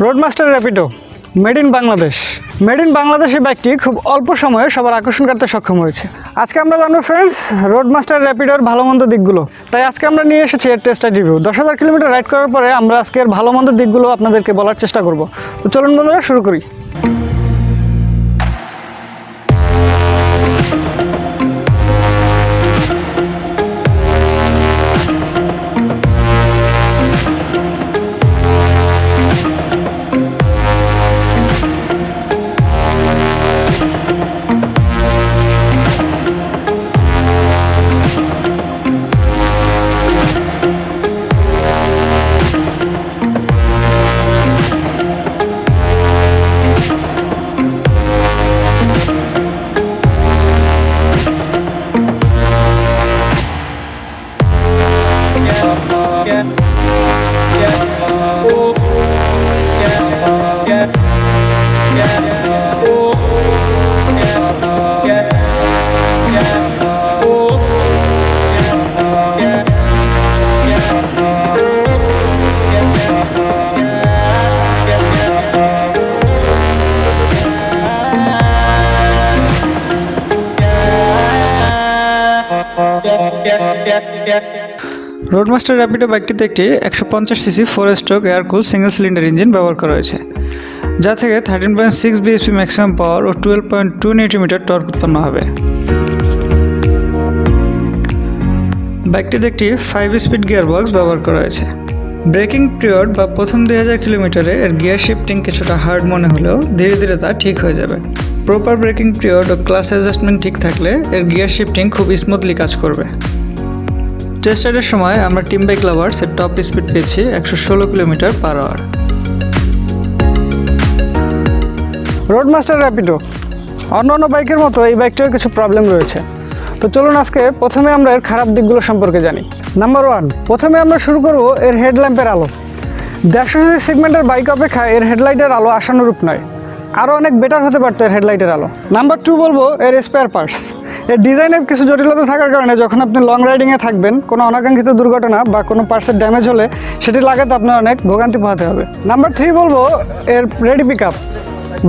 Roadmaster Rapido made in Bangladesh. Made in বাংলাদেশের বাইকটি খুব অল্প সময়ে সবার আকর্ষণ করতে সক্ষম হয়েছে। আজকে আমরা জানবো ফ্রেন্ডস রোডমাস্টার র্যাপিডোর ভালো মন্দ দিকগুলো। তাই আজকে আমরা নিয়ে এসেছি এর টেস্ট রিভিউ। 10,000 কিলোমিটার রাইড করার পরে আমরা আজকের ভালো মন্দ দিকগুলো আপনাদেরকে বলার চেষ্টা করব। তো চলুন বন্ধুরা শুরু করি। রোডমাস্টার র্যাপিডো বাইকটিতে একটি 150 সিসি 4 স্ট্রোক এয়ার কুল সিঙ্গেল সিলিন্ডার ইঞ্জিন ব্যবহার করা হয়েছে, যা থেকে 13.6 বিএসপি ম্যাক্সিমাম পাওয়ার ও 12.2 নিউটন টর্ক উৎপন্ন হবে। বাইকটিতে একটি 5 স্পিড গিয়ার বক্স ব্যবহার করা হয়েছে। ব্রেকিং পিরিয়ড বা প্রথম 2000 কিলোমিটারে এর গিয়ার শিফটিং কিছুটা হার্ড মনে হলেও ধীরে ধীরে তা ঠিক হয়ে যাবে। প্রপার ব্রেকিং পিরিয়ড ও ক্লাস অ্যাডজাস্টমেন্ট ঠিক থাকলে এর গিয়ার শিফটিং খুব স্মুথলি কাজ করবে। টেস্ট রাইডের সময় আমরা টিম বাইক লাভার্স এর টপ স্পিড পেয়েছি 116 kilometre per hour. Roadmaster Rapido অন্যান্য বাইকের মতো এই বাইকটার কিছু প্রবলেম রয়েছে। তো চলুন আজকে প্রথমে আমরা এর খারাপ দিকগুলো সম্পর্কে জানি। নাম্বার 1, প্রথমে আমরা শুরু করব এর হেডল্যাম্পের আলো। 150 সিসি সেগমেন্টের বাইক অপেক্ষা এর হেডলাইটের আলো আশানুরূপ নয়, আরও অনেক বেটার হতে পারতো এর হেডলাইটের আলো। নাম্বার 2 বলবো এর স্পেয়ার পার্টস। এর ডিজাইনের কিছু জটিলতা থাকার কারণে যখন আপনি লং রাইডিংয়ে থাকবেন, কোনো অনাকাঙ্ক্ষিত দুর্ঘটনা বা কোনো পার্টসের ড্যামেজ হলে সেটি লাগাতে আপনার অনেক ভোগান্তি পোহাতে হবে। নাম্বার 3 বলবো এর রেডি পিক আপ।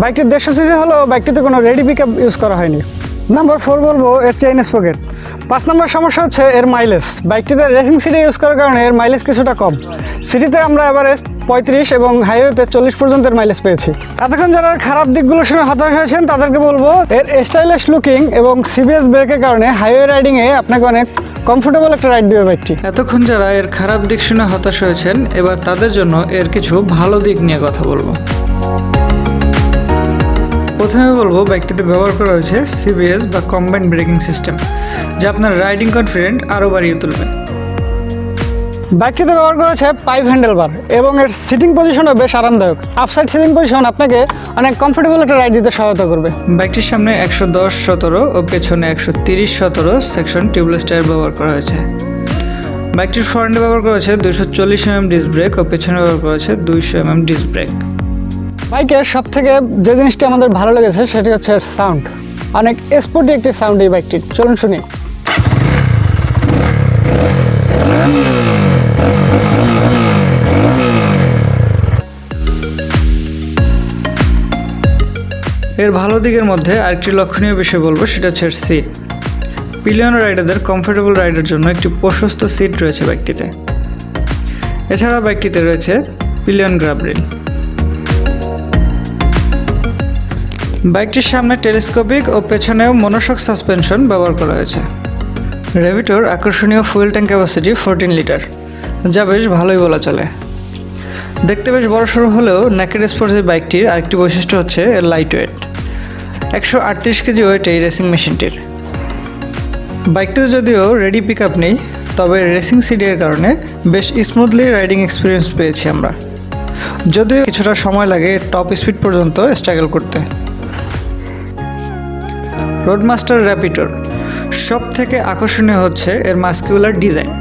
বাইকটি 150 সিসি হলেও বাইকটিতে কোনো রেডি পিক আপ ইউজ করা হয়নি। নাম্বার 4 বলবো এর চেইন স্পকেট। 5 নম্বর সমস্যা হচ্ছে এর মাইলেজ। বাইকটিতে রেসিং সিটি ইউজ করার কারণে এর মাইলেজ কিছুটা কম। সিটিতে আমরা এভারেজ 35 এবং হাইওয়েতে 40 পর্যন্ত মাইলেজ পেয়েছি। এতক্ষণ যারা খারাপ দিকগুলো শুনে হতাশ হয়েছেন তাদেরকে বলবো এর স্টাইলিশ লুকিং এবং সিবিএস ব্রেকের কারণে হাইওয়ে রাইডিংয়ে আপনাকে অনেক কমফোর্টেবল একটা রাইড দেবে বাইকটি। এতক্ষণ যারা এর খারাপ দিক শুনে হতাশ হয়েছেন, এবার তাদের জন্য এর কিছু ভালো দিক নিয়ে কথা বলবো। প্রথমে বলবো বাইকটিতে ব্যবহার করা হয়েছে সিবিএস বা কম্বাইন্ড ব্রেকিং সিস্টেম, যা আপনার রাইডিং কনফিডেন্ট আরও বাড়িয়ে তুলবে। বাইকটিতে ব্যবহার করা হয়েছে পাইপ হ্যান্ডেল বার এবং এর সিটিং পজিশনও বেশ আরামদায়ক। আপসাইড সিটিং পজিশন আপনাকে অনেক কমফোর্টেবল একটা রাইড দিতে সহায়তা করবে। বাইকটির সামনে 110/17 ও পেছনে 130/17 সেকশন টিউবলেস টায়ার ব্যবহার করা হয়েছে। বাইকটির ফ্রন্টে ব্যবহার করা হয়েছে 240 mm ডিস্ক ব্রেক ও পেছনে ব্যবহার করা হয়েছে 200 mm ডিস্ক ব্রেক। বাইকের সব থেকে যে জিনিসটি আমাদের ভালো লেগেছে সেটি হচ্ছে সাউন্ড। অনেক স্পোর্টি একটি সাউন্ড এই বাইকটির। চলুন শুনি। এর ভালো দিকের মধ্যে আরেকটি লক্ষণীয় বিষয় বলবো, সেটা হচ্ছে সিট। পিলিয়ন রাইডারদের কমফোর্টেবল রাইডের জন্য একটি প্রশস্ত সিট রয়েছে বাইকটিতে। এছাড়া বাইকটিতে রয়েছে পিলিয়ন গ্রাব রেল। বাইকটির সামনে টেলিস্কোপিক ও পেছনেও মনোশক সাসপেনশন ব্যবহার করা হয়েছে। র্যাপিডোর আকর্ষণীয় ফুয়েল ট্যাঙ্ক ক্যাপাসিটি 14 লিটার, যা বেশ ভালোই বলা চলে। দেখতে বেশ বড়সড় হলেও নেকেড স্পোর্টস এই বাইকটির আরেকটি বৈশিষ্ট্য হচ্ছে এর লাইট ওয়েট। 138 কেজি ওয়েট এই রেসিং মেশিনটির। বাইকটিতে যদিও রেডি পিক আপ নেই, তবে রেসিং সিডির কারণে বেশ স্মুথলি রাইডিং এক্সপিরিয়েন্স পেয়েছি আমরা, যদিও কিছুটা সময় লাগে টপ স্পিড পর্যন্ত স্ট্রাগল করতে। রোডমাস্টার র্যাপিডোর সব থেকে আকর্ষণীয় হচ্ছে এর মাস্কুলার ডিজাইন।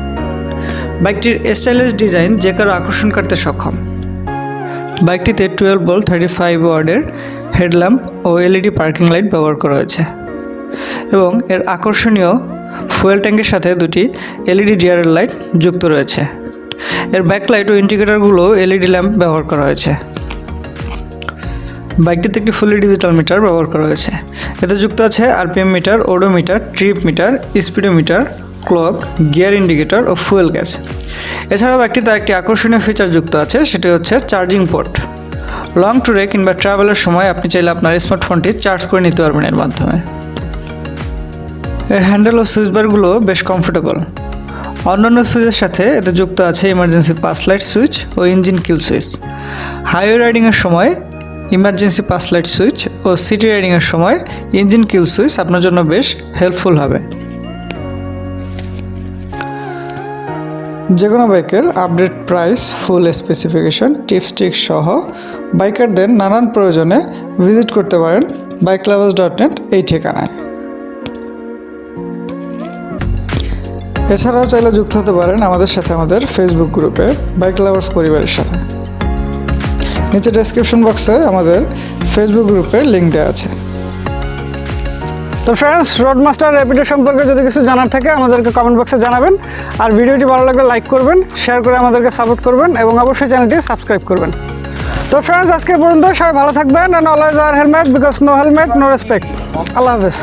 বাইকটির স্টাইলিশ ডিজাইন যে কারো আকর্ষণ করতে সক্ষম। বাইকটিতে 12 ভোল্ট 35 ওয়াটের হেডল্যাম্প ও এলইডি পার্কিং লাইট ব্যবহার করা হয়েছে এবং এর আকর্ষণীয় ফুয়েল ট্যাঙ্কের সাথে দুটি এলইডি ডিআরএল লাইট যুক্ত রয়েছে। এর ব্যাকলাইট ও ইন্ডিকেটরগুলো এলইডি ল্যাম্প ব্যবহার করা হয়েছে। বাইকটিতে একটি ফুলি ডিজিটাল মিটার ব্যবহার করা হয়েছে। এতে যুক্ত আছে RPM meter, odometer, trip meter, speedometer, clock, gear indicator ও ফুয়েল গ্যাস। এছাড়াও বাইকটিতে একটি আকর্ষণীয় ফিচার যুক্ত আছে, সেটি হচ্ছে চার্জিং পোর্ট। লং ট্যুরে কিংবা ট্রাভেলের সময় আপনি চাইলে আপনার স্মার্টফোনটি চার্জ করে নিতে পারবেন এর মাধ্যমে। এর হ্যান্ডেল ও সুইচ বারগুলো বেশ কমফোর্টেবল। অন্যান্য সুইচের সাথে এতে যুক্ত আছে ইমার্জেন্সি পাস লাইট সুইচ ও ইঞ্জিন কিল সুইচ। হাইওয়ে রাইডিংয়ের সময় ইমার্জেন্সি পাস লাইট সুইচ ও সিটি রাইডিংয়ের সময় ইঞ্জিন কিল সুইচ আপনার জন্য বেশ হেল্পফুল হবে। যে কোনো বাইকের আপডেট প্রাইস, ফুল স্পেসিফিকেশন, টিপস ট্রিক্স সহ বাইকারদের নানান প্রয়োজনে ভিজিট করতে পারেন bike.Now এই ঠিকানায়। এছাড়াও চাইলে যুক্ত হতে পারেন আমাদের সাথে আমাদের ফেসবুক গ্রুপে বাইক লাভার্স পরিবারের সাথে। নিচে ডেসক্রিপশন বক্সে আমাদের ফেসবুক গ্রুপের লিঙ্ক দেওয়া আছে। তো ফ্রেন্ডস, রোডমাস্টার র্যাপিডো সম্পর্কে যদি কিছু জানার থাকে আমাদেরকে কমেন্ট বক্সে জানাবেন। আর ভিডিওটি ভালো লাগলে লাইক করবেন, শেয়ার করে আমাদেরকে সাপোর্ট করবেন এবং অবশ্যই চ্যানেলটি সাবস্ক্রাইব করবেন। তো ফ্রেন্ডস, আজকে পর্যন্ত সবাই ভালো থাকবেন। And always wear helmet, because no helmet no respect. আল্লাহ হাফেজ।